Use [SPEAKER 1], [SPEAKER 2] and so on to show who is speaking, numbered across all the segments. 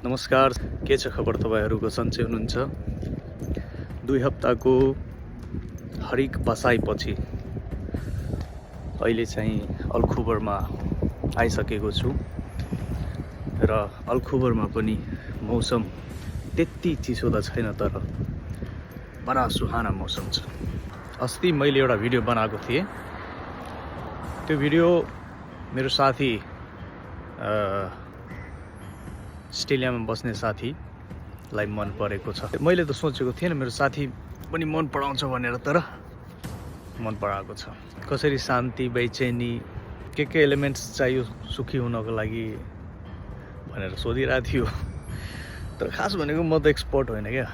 [SPEAKER 1] नमस्कार, के छ खबर तपाईहरुको? सन्चै हुनुहुन्छ? 2 हप्ताको हरिक बसाइपछि अहिले चाहिँ अल्खुबरमा आइसकेको छु र अल्खुबरमा पनि मौसम त्यति चिसो त छैन, तर बडा सुहाना मौसम छ। अस्ति मैले एउटा भिडियो बनाएको थिएँ। त्यो भिडियो मेरो साथी अस्ट्रेलियामा बस्ने साथीलाई मन परेको छ। मैले त सोचेको थिएन मेरो साथी पनि मन पराउँछ भनेर, तर मन पराएको छ। कसरी शान्ति, बेचैनी, के एलिमेन्ट्स चाहियो सुखी हुनको लागि भनेर सोधिरहेको थियो। तर खास भनेको म त एक्सपर्ट होइन क्या।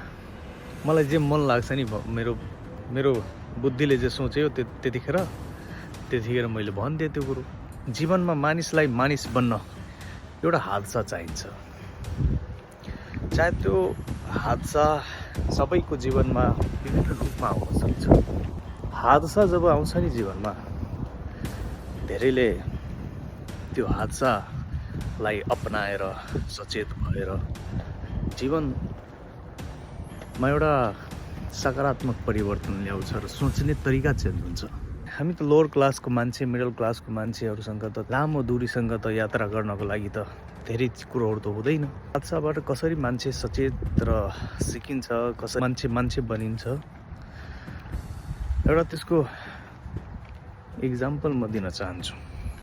[SPEAKER 1] मलाई जे मन लाग्छ नि, मेरो बुद्धिले जे सोच्यो त्यतिखेर मैले भनिदिएँ त्यो कुरो। जीवनमा मानिसलाई मानिस बन्न एउटा हादसा चाहिन्छ। चाहे त्यो हादसा सबैको जीवनमा विभिन्न रूपमा आउन सक्छ। हादसा जब आउँछ नि जीवनमा, धेरैले त्यो हादसालाई अपनाएर सचेत भएर जीवनमा एउटा सकारात्मक परिवर्तन ल्याउँछ र सोच्ने तरिका चेन्ज हुन्छ। हामी त लोवर क्लासको मान्छे, मिडल क्लासको मान्छेहरूसँग त लामो दूरीसँग त यात्रा गर्नको लागि त धेरै कुरोहरू त हुँदैन। हादसाबाट कसरी मान्छे सचेत र सिकिन्छ, कसरी मान्छे बनिन्छ, एउटा त्यसको इक्जाम्पल म दिन चाहन्छु।